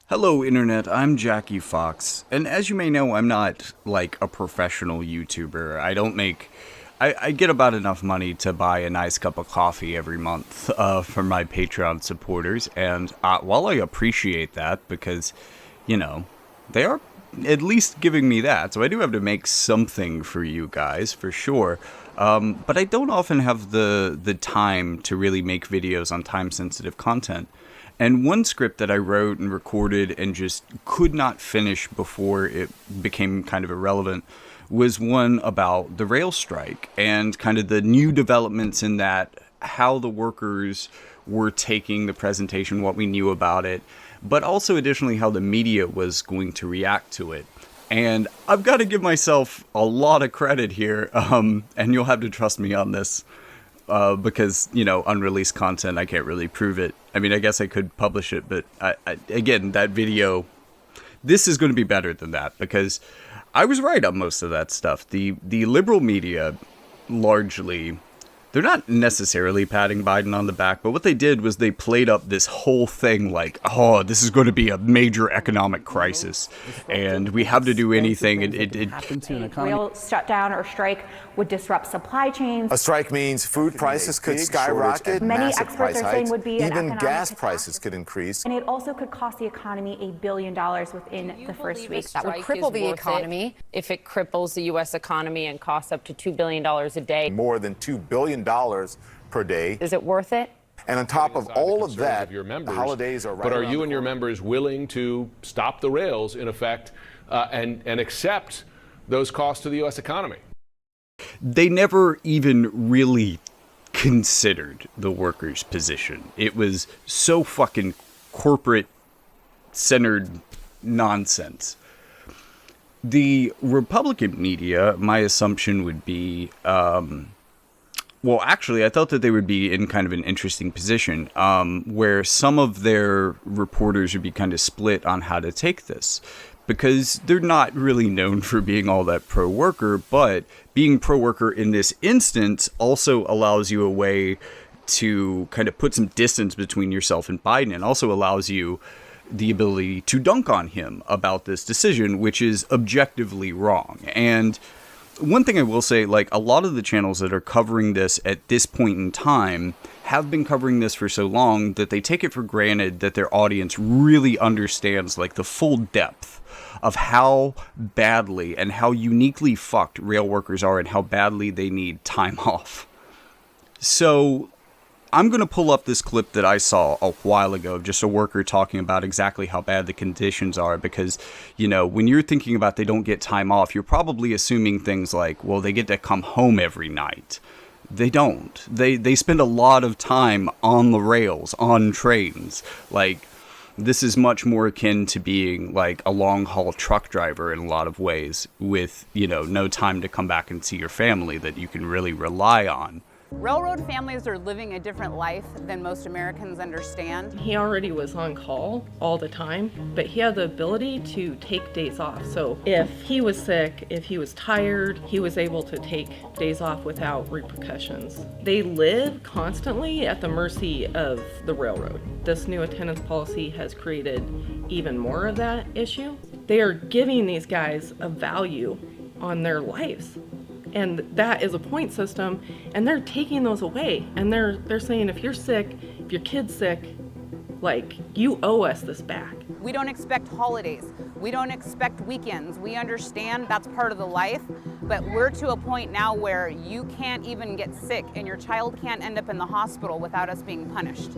Hello Internet, I'm Jackie Fox, and as you may know, I'm not like a professional YouTuber. I get about enough money to buy a nice cup of coffee every month from my Patreon supporters, and while I appreciate that because, you know, they are at least giving me that, so I do have to make something for you guys, for sure. But I don't often have the time to really make videos on time-sensitive content. And one script that I wrote and recorded and just could not finish before it became kind of irrelevant was one about the rail strike and kind of the new developments in that, how the workers were taking the presentation, what we knew about it, but also additionally how the media was going to react to it. And I've got to give myself a lot of credit here, and you'll have to trust me on this. Because, you know, unreleased content, I can't really prove it. I mean, I guess I could publish it, but again, that video, this is going to be better than that because I was right on most of that stuff. The liberal media, largely, they're not necessarily patting Biden on the back, but what they did was they played up this whole thing like, oh, this is going to be a major economic crisis, and we have to do anything. A real shutdown or strike would disrupt supply chains. A strike means food prices could skyrocket. Many experts are saying would be an even gas catastrophe. prices could increase. And it also could cost the economy $1 billion within the first week. That would cripple the economy. If it cripples the U.S. economy and costs up to $2 billion a day. More than $2 billion per day. Is it worth it? And on top of all of that, your members, the holidays are right But are around you the and your corner. members willing to stop the rails, in effect, and accept those costs to the U.S. economy? They never even really considered the workers' position. It was so fucking corporate-centered nonsense. The Republican media, my assumption would be, well, actually, I thought that they would be in kind of an interesting position, where some of their reporters would be kind of split on how to take this. Because they're not really known for being all that pro-worker, but being pro-worker in this instance also allows you a way to kind of put some distance between yourself and Biden, and also allows you the ability to dunk on him about this decision, which is objectively wrong. And one thing I will say, like, a lot of the channels that are covering this at this point in time have been covering this for so long that they take it for granted that their audience really understands, like, the full depth of how badly and how uniquely fucked rail workers are and how badly they need time off. So I'm going to pull up this clip that I saw a while ago of just a worker talking about exactly how bad the conditions are because, you know, when you're thinking about they don't get time off, you're probably assuming things like, well, they get to come home every night. They don't. They spend a lot of time on the rails, on trains. Like, this is much more akin to being like a long-haul truck driver in a lot of ways with, you know, no time to come back and see your family that you can really rely on. Railroad families are living a different life than most Americans understand. He already was on call all the time, but he had the ability to take days off. So if he was sick, if he was tired, he was able to take days off without repercussions. They live constantly at the mercy of the railroad. This new attendance policy has created even more of that issue. They are giving these guys a value on their lives. And that is a point system, and they're taking those away. And they're saying, if you're sick, if your kid's sick, like, you owe us this back. We don't expect holidays. We don't expect weekends. We understand that's part of the life, but we're to a point now where you can't even get sick and your child can't end up in the hospital without us being punished.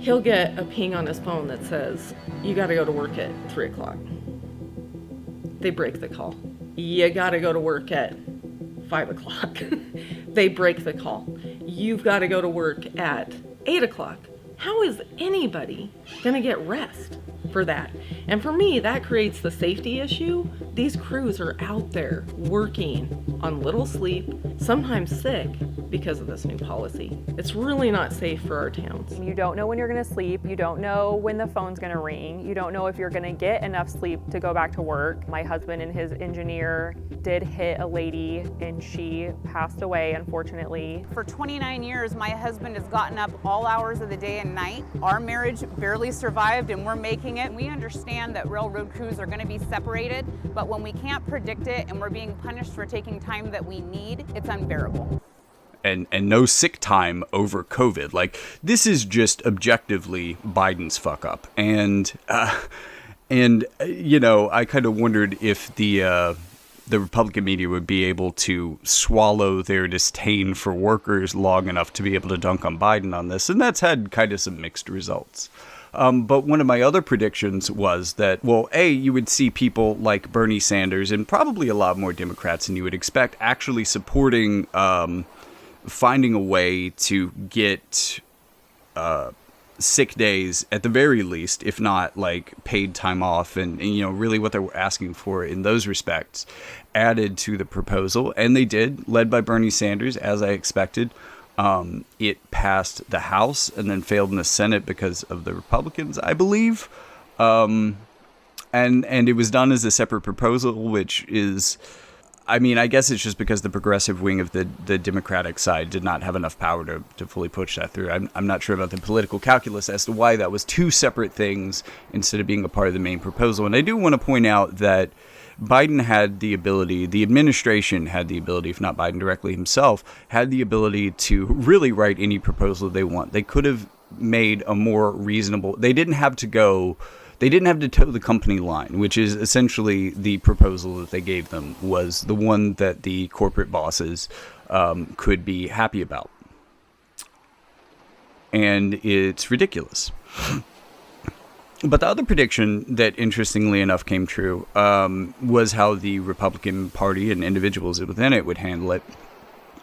He'll get a ping on his phone that says, you gotta go to work at 3 o'clock. They break the call. You gotta go to work at 5 o'clock. They break the call. You've gotta go to work at 8 o'clock. How is anybody gonna get rest for that? And for me, that creates the safety issue These crews are out there working on little sleep, sometimes sick, because of this new policy. It's really not safe for our towns. You don't know when you're gonna sleep. You don't know when the phone's gonna ring. You don't know if you're gonna get enough sleep to go back to work. My husband and his engineer did hit a lady and she passed away, unfortunately. For 29 years, my husband has gotten up all hours of the day and night. Our marriage barely survived and we're making it. We understand that railroad crews are gonna be separated, but when we can't predict it and we're being punished for taking time that we need, it's unbearable. And no sick time over COVID. Like, this is just objectively Biden's fuck up. And you know, I kind of wondered if the Republican media would be able to swallow their disdain for workers long enough to be able to dunk on Biden on this. And that's had kind of some mixed results. But one of my other predictions was that, well, you would see people like Bernie Sanders and probably a lot more Democrats than you would expect actually supporting finding a way to get sick days at the very least, if not like paid time off, and you know, really what they were asking for in those respects added to the proposal. And they did, led by Bernie Sanders, as I expected. It passed the House and then failed in the Senate because of the Republicans, I believe. And it was done as a separate proposal, which is, I mean, I guess it's just because the progressive wing of the Democratic side did not have enough power to fully push that through. I'm not sure about the political calculus as to why that was two separate things instead of being a part of the main proposal. And I do want to point out that Biden had the ability, the administration had the ability, if not Biden directly himself, had the ability to really write any proposal they want. They could have made a more reasonable, they didn't have to toe the company line, which is essentially the proposal that they gave them, was the one that the corporate bosses could be happy about. And it's ridiculous. But the other prediction that, interestingly enough, came true was how the Republican Party and individuals within it would handle it,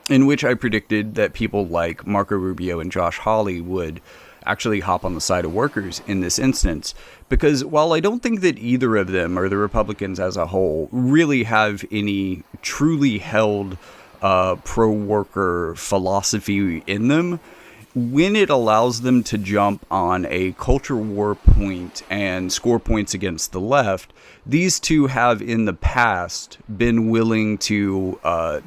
in which I predicted that people like Marco Rubio and Josh Hawley would actually hop on the side of workers in this instance. Because while I don't think that either of them, or the Republicans as a whole, really have any truly held pro-worker philosophy in them, when it allows them to jump on a culture war point and score points against the left, these two have in the past been willing to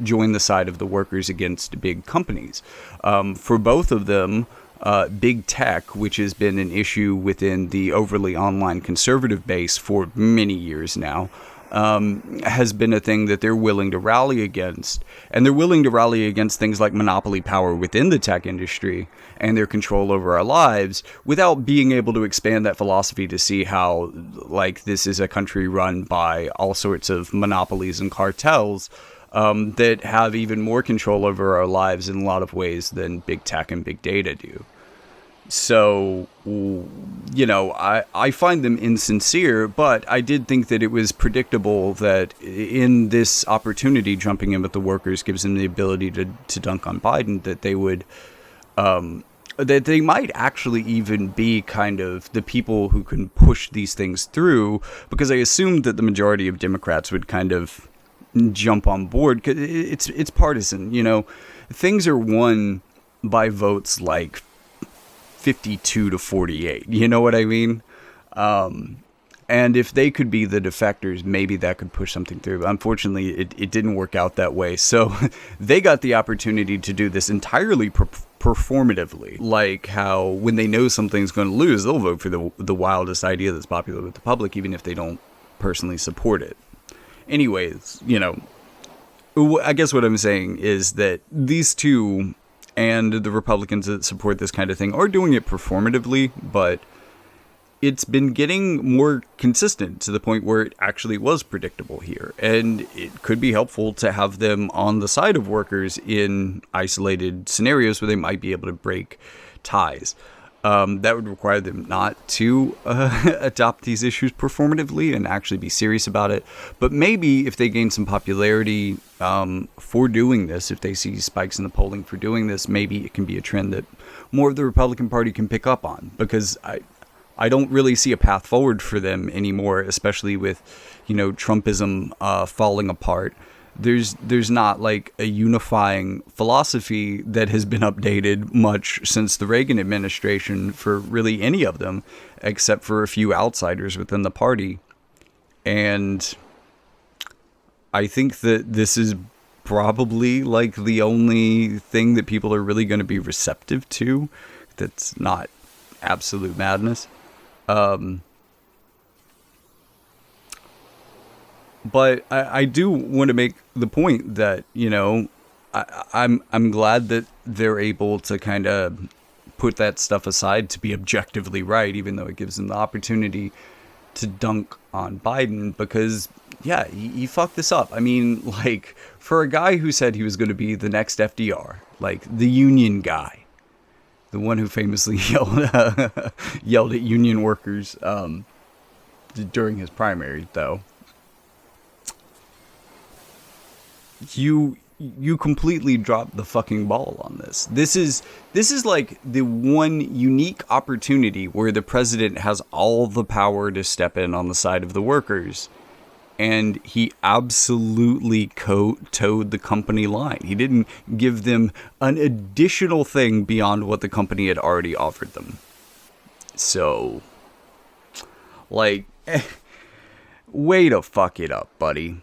join the side of the workers against big companies. For both of them, big tech, which has been an issue within the overly online conservative base for many years now, has been a thing that they're willing to rally against. And they're willing to rally against things like monopoly power within the tech industry and their control over our lives, without being able to expand that philosophy to see how, like, this is a country run by all sorts of monopolies and cartels that have even more control over our lives in a lot of ways than big tech and big data do. So, you know, I find them insincere, but I did think that it was predictable that in this opportunity, jumping in with the workers gives them the ability to dunk on Biden, that they would, that they might actually even be kind of the people who can push these things through, because I assumed that the majority of Democrats would kind of jump on board, because it's partisan, you know. Things are won by votes like 52 to 48, you know what I mean? And if they could be the defectors, maybe that could push something through. But unfortunately, it didn't work out that way. So they got the opportunity to do this entirely performatively, like how when they know something's going to lose, they'll vote for the wildest idea that's popular with the public, even if they don't personally support it. Anyways, you know, I guess what I'm saying is that these two and the Republicans that support this kind of thing are doing it performatively, but it's been getting more consistent to the point where it actually was predictable here. And it could be helpful to have them on the side of workers in isolated scenarios where they might be able to break ties. That would require them not to adopt these issues performatively and actually be serious about it. But maybe if they gain some popularity for doing this, if they see spikes in the polling for doing this, maybe it can be a trend that more of the Republican Party can pick up on. Because I don't really see a path forward for them anymore, especially with, Trumpism falling apart. There's not like a unifying philosophy that has been updated much since the Reagan administration for really any of them, except for a few outsiders within the party. And I think that this is probably like the only thing that people are really going to be receptive to that's not absolute madness. But I do want to make the point that, I'm glad that they're able to kind of put that stuff aside to be objectively right, even though it gives them the opportunity to dunk on Biden, because yeah, he fucked this up. I mean, like, for a guy who said he was going to be the next FDR, like the union guy, the one who famously yelled at union workers during his primary, though, you completely dropped the fucking ball on this. This is like the one unique opportunity where the president has all the power to step in on the side of the workers, and he absolutely towed the company line. He didn't give them an additional thing beyond what the company had already offered them. So, like, way to fuck it up, buddy.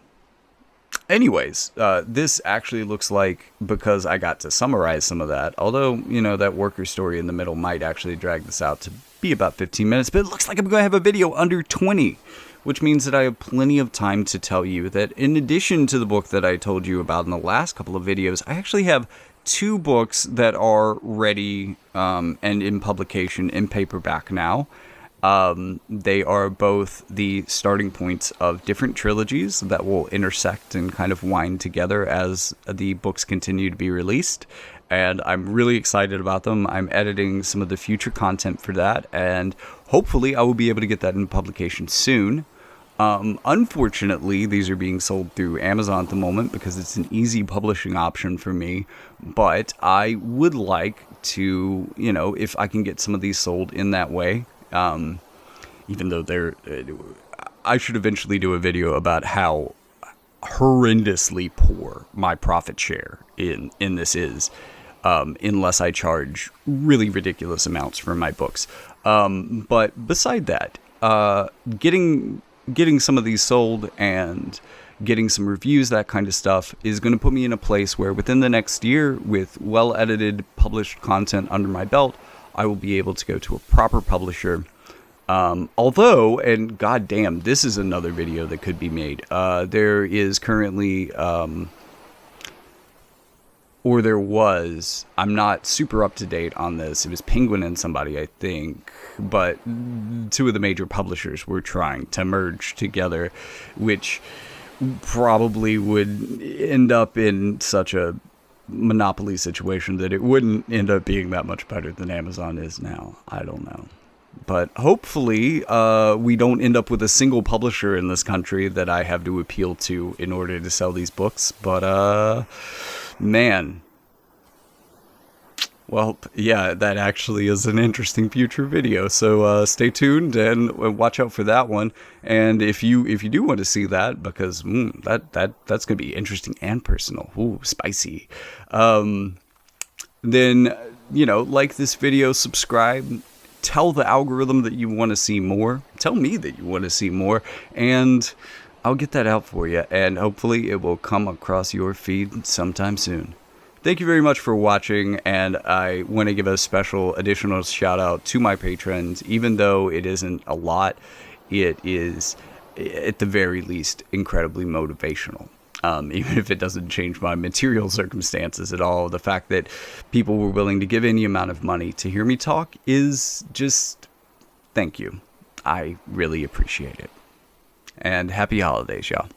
Anyways, this actually looks like, because I got to summarize some of that, although, that worker story in the middle might actually drag this out to be about 15 minutes, but it looks like I'm going to have a video under 20, which means that I have plenty of time to tell you that in addition to the book that I told you about in the last couple of videos, I actually have 2 books that are ready and in publication in paperback now. They are both the starting points of different trilogies that will intersect and kind of wind together as the books continue to be released. And I'm really excited about them. I'm editing some of the future content for that, and hopefully I will be able to get that in publication soon. Unfortunately, these are being sold through Amazon at the moment because it's an easy publishing option for me. But I would like to, if I can get some of these sold in that way, even though I should eventually do a video about how horrendously poor my profit share in this is, unless I charge really ridiculous amounts for my books. But beside that, getting some of these sold and getting some reviews, that kind of stuff, is going to put me in a place where within the next year, with well-edited, published content under my belt, I will be able to go to a proper publisher. Although, and goddamn, this is another video that could be made. There is currently, or there was, I'm not super up to date on this. It was Penguin and somebody, I think, but 2 of the major publishers were trying to merge together, which probably would end up in such a monopoly situation that it wouldn't end up being that much better than Amazon is now. I don't know. But hopefully we don't end up with a single publisher in this country that I have to appeal to in order to sell these books. But, man. Well, yeah, that actually is an interesting future video. So stay tuned and watch out for that one. And if you do want to see that, because that's going to be interesting and personal. Ooh, spicy. Then, like this video, subscribe. Tell the algorithm that you want to see more. Tell me that you want to see more. And I'll get that out for you. And hopefully it will come across your feed sometime soon. Thank you very much for watching, and I want to give a special additional shout out to my patrons. Even though it isn't a lot, it is, at the very least, incredibly motivational. Even if it doesn't change my material circumstances at all, the fact that people were willing to give any amount of money to hear me talk is just, thank you. I really appreciate it. And happy holidays, y'all.